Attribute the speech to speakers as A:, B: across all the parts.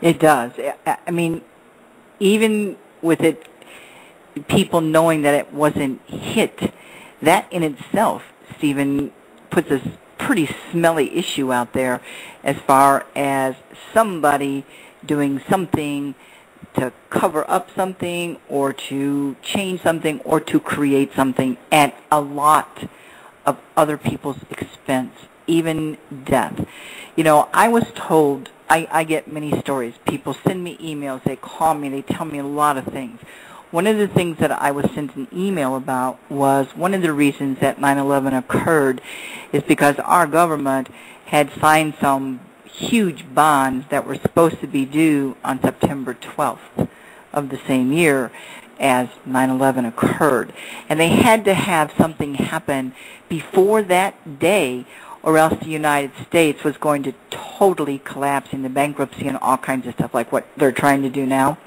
A: It does. I mean, even with it, people knowing that it wasn't hit, that in itself, Stephen, puts a pretty smelly issue out there as far as somebody doing something to cover up something or to change something or to create something at a lot of other people's expense, even death. You know, I was told, I get many stories. People send me emails, they call me, they tell me a lot of things. One of the things that I was sent an email about was one of the reasons that 9/11 occurred is because our government had signed some huge bonds that were supposed to be due on September 12th of the same year as 9/11 occurred. And they had to have something happen before that day, or else the United States was going to totally collapse into bankruptcy and all kinds of stuff like what they're trying to do now.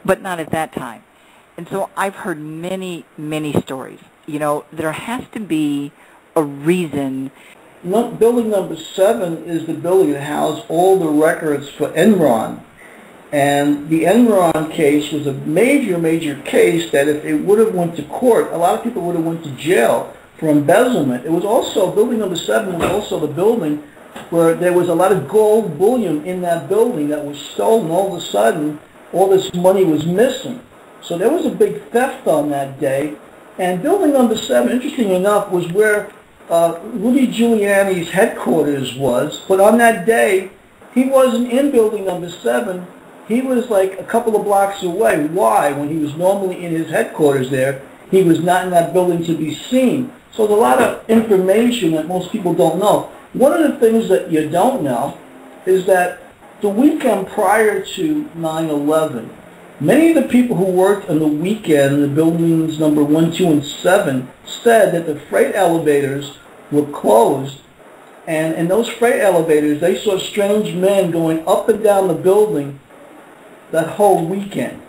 A: But not at that time. And so I've heard many, many stories. You know, there has to be a reason.
B: Building number 7 is the building that housed all the records for Enron. And the Enron case was a major, major case that if it would have went to court, a lot of people would have went to jail for embezzlement. It was also, building number 7 was also the building where there was a lot of gold bullion in that building that was stolen. All of a sudden, all this money was missing. So there was a big theft on that day. And building number 7, interesting enough, was where Rudy Giuliani's headquarters was. But on that day, he wasn't in building number 7. He was like a couple of blocks away. Why? When he was normally in his headquarters there, he was not in that building to be seen. So there's a lot of information that most people don't know. One of the things that you don't know is that the weekend prior to 9/11, many of the people who worked on the weekend in the buildings number 1, 2, and 7 said that the freight elevators were closed. And in those freight elevators, they saw strange men going up and down the building that whole weekend.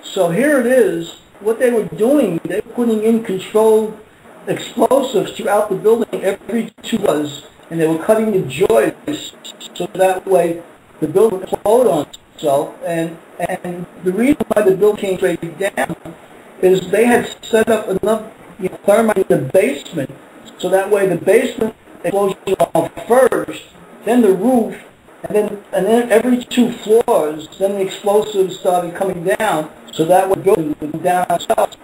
B: So here it is. What they were doing, they were putting in controlled explosives throughout the building every 2 hours, and they were cutting the joists so that way the building would explode on itself. And the reason why the building came straight down is they had set up enough thermite in the basement so that way the basement explosion off first, then the roof, and then every 2 floors, then the explosives started coming down, so that way the building would go down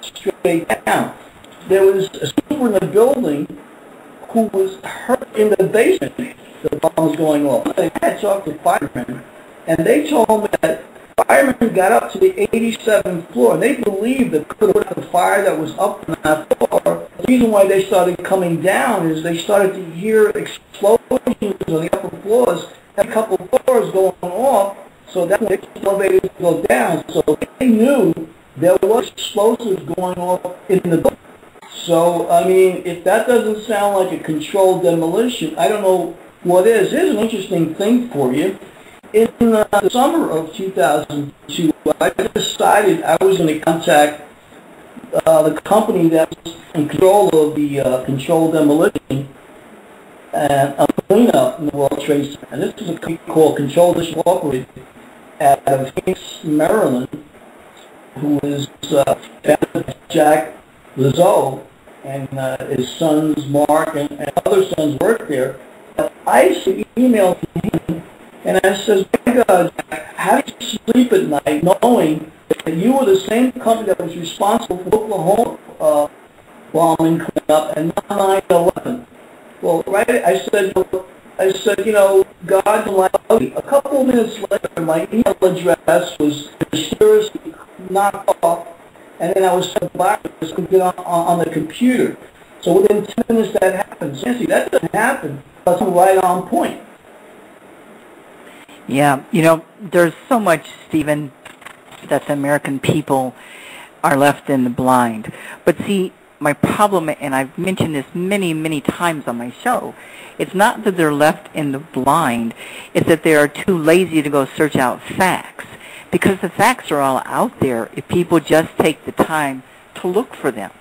B: straight down. There was a super in the building who was hurt in the basement. The bomb was going off. They had talked to firemen, and they told me that firemen got up to the 87th floor, and they believed that could have put out the fire that was up on that floor. The reason why they started coming down is they started to hear explosions on the upper floors, and a couple of floors going off, so that when the elevators go down. So they knew there was explosives going off in the building. So, I mean, if that doesn't sound like a controlled demolition, I don't know what is. Here's an interesting thing for you. In the summer of 2002, I decided I was going to contact the company that was in control of the controlled demolition and a cleanup in the World Trade Center. And this is a company called Control Demolition Incorporated out of Phoenix, Maryland, who is founded by Jack Lazo, and his sons Mark and other sons work there. I sent an email to him, and I says, my God, how do you sleep at night knowing that you were the same company that was responsible for Oklahoma bombing cleanup and not 9/11? Well, right, I said, you know, God allowed me. A couple of minutes later, my email address was mysteriously knocked off, and then I was sent back to get on the computer. So within 10 minutes that happens. Nancy, that doesn't happen. That's right on point.
A: Yeah, you know, there's so much, Stephen, that the American people are left in the blind. But see, my problem, and I've mentioned this many, many times on my show, it's not that they're left in the blind, it's that they are too lazy to go search out facts. Because the facts are all out there if people just take the time to look for them.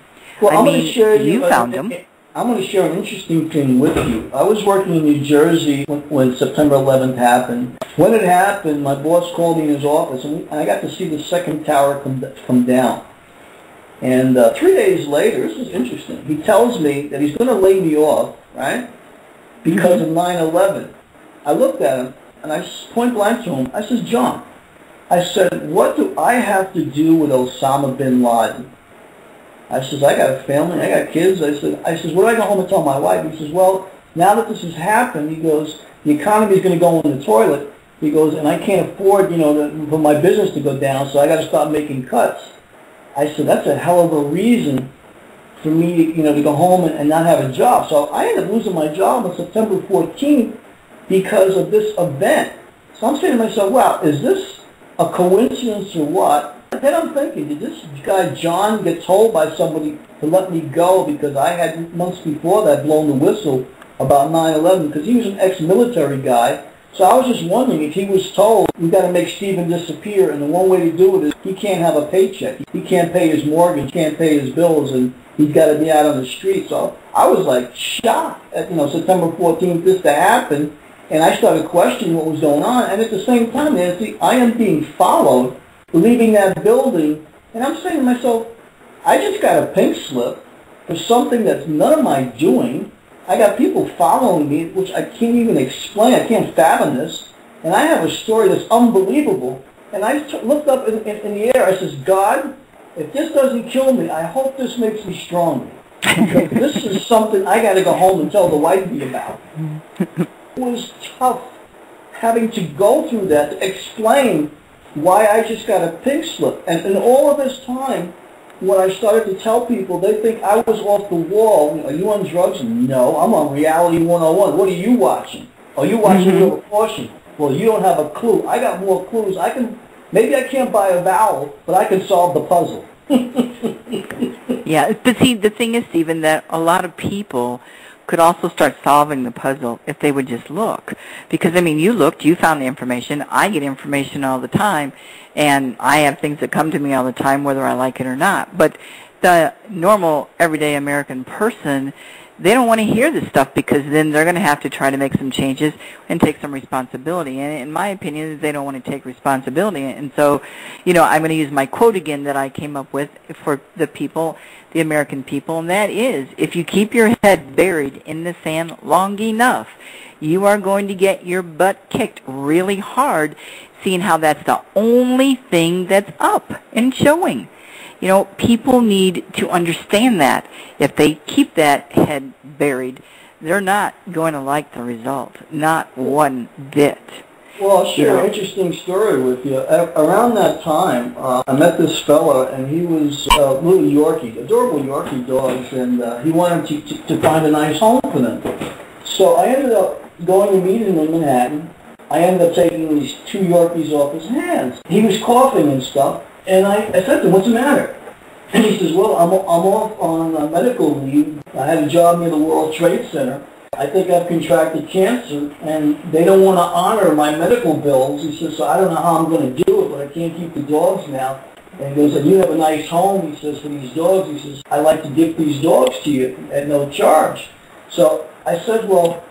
B: Well,
A: I mean, you found them.
B: I'm going to share an interesting thing with you. I was working in New Jersey when September 11th happened. When it happened, my boss called me in his office, and I got to see the second tower come down. And 3 days later, this is interesting, he tells me that he's going to lay me off, right, because of 9/11. I looked at him, and I point blank to him, I says, John, I said, what do I have to do with Osama bin Laden? I says, I got a family, I got kids. I says, what do I go home and tell my wife? He says, well, now that this has happened, he goes, the economy is going to go in the toilet. He goes, and I can't afford, for my business to go down, so I got to start making cuts. I said, that's a hell of a reason for me, to go home and not have a job. So I ended up losing my job on September 14th because of this event. So I'm saying to myself, wow, is this a coincidence or what? Then I'm thinking, did this guy John get told by somebody to let me go because I had months before that blown the whistle about 9/11 because he was an ex-military guy. So I was just wondering if he was told, we've got to make Stephen disappear, and the one way to do it is he can't have a paycheck. He can't pay his mortgage, can't pay his bills, and he's got to be out on the street. So I was like shocked at, September 14th, this to happen, and I started questioning what was going on. And at the same time, Nancy, I am being followed, leaving that building, and I'm saying to myself, I just got a pink slip for something that's none of my doing. I got people following me, which I can't even explain. I can't fathom this. And I have a story that's unbelievable. And I looked up in the air. I says, God, if this doesn't kill me, I hope this makes me stronger. Because this is something I got to go home and tell the wifey about. It was tough having to go through that to explain why I just got a pink slip. And in all of this time, when I started to tell people, they think I was off the wall. Are you on drugs? No, I'm on Reality 101. What are you watching? Are you watching Wheel of Fortune? Well, you don't have a clue. I got more clues. Maybe I can't buy a vowel, but I can solve the puzzle.
A: Yeah, but see, the thing is, Stephen, that a lot of people could also start solving the puzzle if they would just look. Because, you looked, you found the information. I get information all the time, and I have things that come to me all the time, whether I like it or not. But the normal, everyday American person, they don't want to hear this stuff because then they're going to have to try to make some changes and take some responsibility. And in my opinion, they don't want to take responsibility. And so, I'm going to use my quote again that I came up with for the people, the American people, and that is, if you keep your head buried in the sand long enough, you are going to get your butt kicked really hard, seeing how that's the only thing that's up and showing. People need to understand that. If they keep that head buried, they're not going to like the result, not one bit.
B: Well, I'll share an interesting story with you. Around that time, I met this fella, and he was little Yorkie, adorable Yorkie dogs, and he wanted to find a nice home for them. So I ended up going to meet him in Manhattan. I ended up taking these 2 Yorkies off his hands. He was coughing and stuff, and I said to him, what's the matter? And he says, well, I'm off on medical leave. I had a job near the World Trade Center. I think I've contracted cancer, and they don't want to honor my medical bills. He says, so I don't know how I'm going to do it, but I can't keep the dogs now. And he goes, you have a nice home, he says, for these dogs. He says, I'd like to gift these dogs to you at no charge. So I said, well,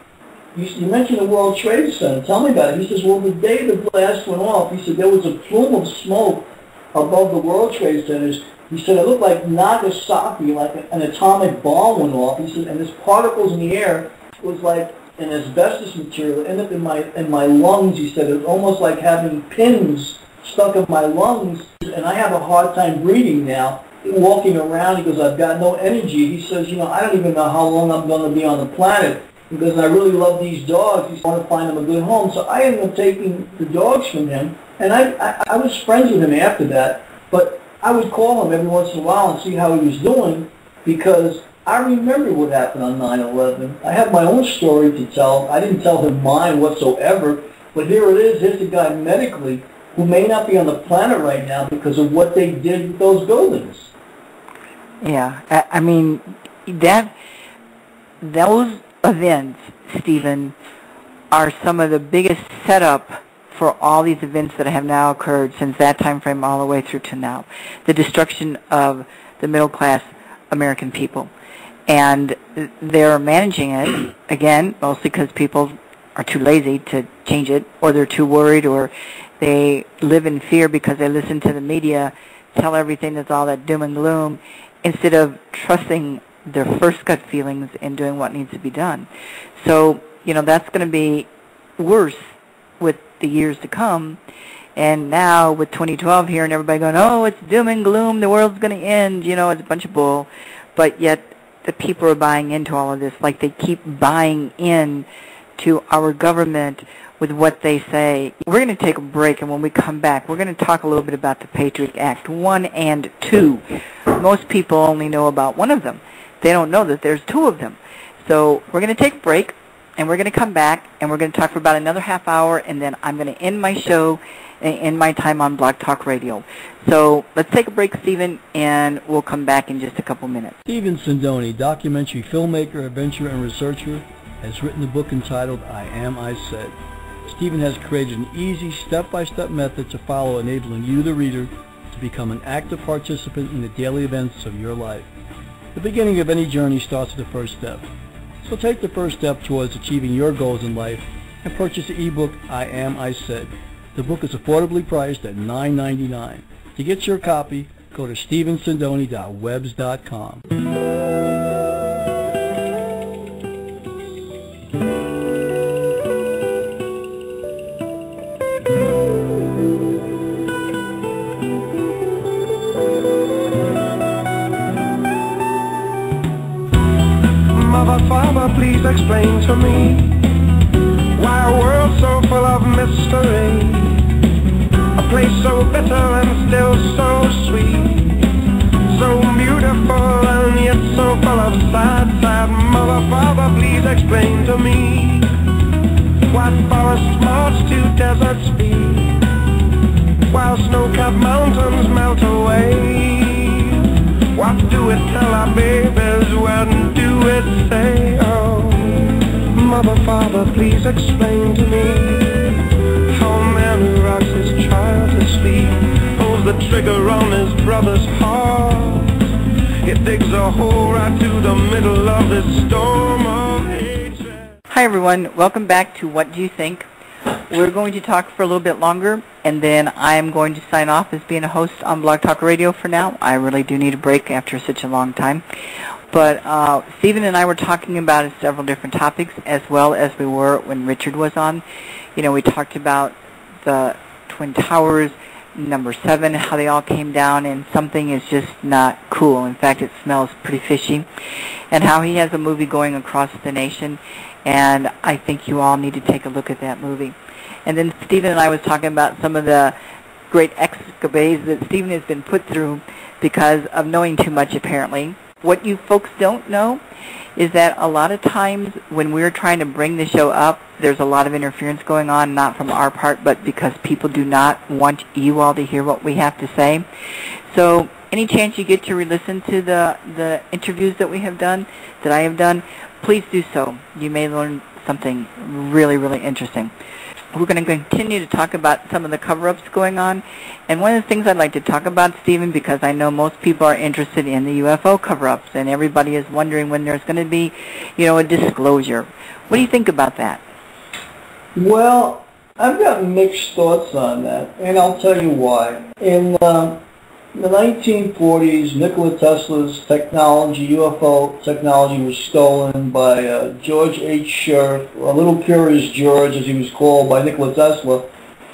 B: you mentioned the World Trade Center. Tell me about it. He says, well, the day the blast went off, he said, there was a plume of smoke above the World Trade Centers. He said, it looked like Nagasaki, like an atomic bomb went off. He said, and there's particles in the air. It was like an asbestos material. It ended up in my lungs, he said. It was almost like having pins stuck in my lungs. And I have a hard time breathing now, walking around. He goes, I've got no energy. He says, I don't even know how long I'm going to be on the planet. Because I really love these dogs. He want to find them a good home. So I ended up taking the dogs from him. And I was friends with him after that. But I would call him every once in a while and see how he was doing, because I remember what happened on 9/11. I have my own story to tell. I didn't tell him mine whatsoever, but here it is. Here's a guy medically who may not be on the planet right now because of what they did with those buildings.
A: Yeah, those events, Stephen, are some of the biggest setup for all these events that have now occurred since that time frame all the way through to now. The destruction of the middle-class American people. and they're managing it, again, mostly because people are too lazy to change it, or they're too worried, or they live in fear because they listen to the media tell everything that's all that doom and gloom, instead of trusting their first gut feelings and doing what needs to be done. So, that's going to be worse with the years to come. And now with 2012 here and everybody going, oh, it's doom and gloom, the world's going to end, it's a bunch of bull. But yet the people are buying into all of this, like they keep buying in to our government with what they say. We're going to take a break, and when we come back, we're going to talk a little bit about the Patriot Act 1 and 2. Most people only know about one of them. They don't know that there's two of them. So we're going to take a break, and we're going to come back, and we're going to talk for about another half hour, and then I'm going to end my show in my time on Blog Talk Radio. So let's take a break, Stephen, and we'll come back in just a couple minutes.
C: Stephen Sindoni, documentary filmmaker, adventurer, and researcher, has written a book entitled I Am, I Said. Stephen has created an easy step-by-step method to follow, enabling you, the reader, to become an active participant in the daily events of your life. The beginning of any journey starts with the first step. So take the first step towards achieving your goals in life and purchase the ebook I Am, I Said. The book is affordably priced at $9.99. To get your copy, go to stephensindoni.webs.com.
D: Mother, Father, please explain to me why a world so full of mystery, a place so bitter and still so sweet, so beautiful and yet so full of sad, sad. Mother, Father, please explain to me why forests march to deserts speed, while snow-capped mountains melt away. What do it tell our babies? When do it say? Oh, Mother, Father, please explain to me how man who rocks his child to sleep pulls the trigger on his brother's heart. It digs a hole right through the middle of this storm of hatred.
A: Hi, everyone. Welcome back to What Do You Think? We're going to talk for a little bit longer, and then I am going to sign off as being a host on Blog Talk Radio for now. I really do need a break after such a long time. But Stephen and I were talking about several different topics, as well as we were when Richard was on. We talked about the Twin Towers, number 7, how they all came down, and something is just not cool. In fact, it smells pretty fishy. And how he has a movie going across the nation, and I think you all need to take a look at that movie. And then Stephen and I was talking about some of the great escapades that Stephen has been put through because of knowing too much, apparently. What you folks don't know is that a lot of times when we're trying to bring the show up, there's a lot of interference going on, not from our part, but because people do not want you all to hear what we have to say. So any chance you get to re-listen to the interviews that we have done, that I have done, please do so. You may learn something really, really interesting. We're going to continue to talk about some of the cover-ups going on. And one of the things I'd like to talk about, Stephen, because I know most people are interested in the UFO cover-ups, and everybody is wondering when there's going to be, a disclosure. What do you think about that?
B: Well, I've got mixed thoughts on that, and I'll tell you why. In the 1940s, Nikola Tesla's technology, UFO technology, was stolen by George H. Sheriff, or Little Curious George, as he was called, by Nikola Tesla,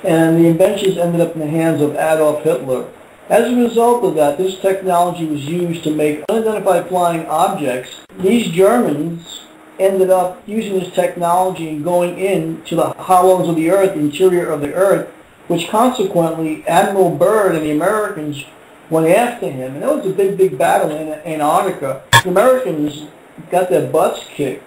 B: and the inventions ended up in the hands of Adolf Hitler. As a result of that, this technology was used to make unidentified flying objects. These Germans ended up using this technology and going into the hollows of the earth, the interior of the earth, which consequently Admiral Byrd and the Americans went after him. And that was a big, big battle in Antarctica. The Americans got their butts kicked.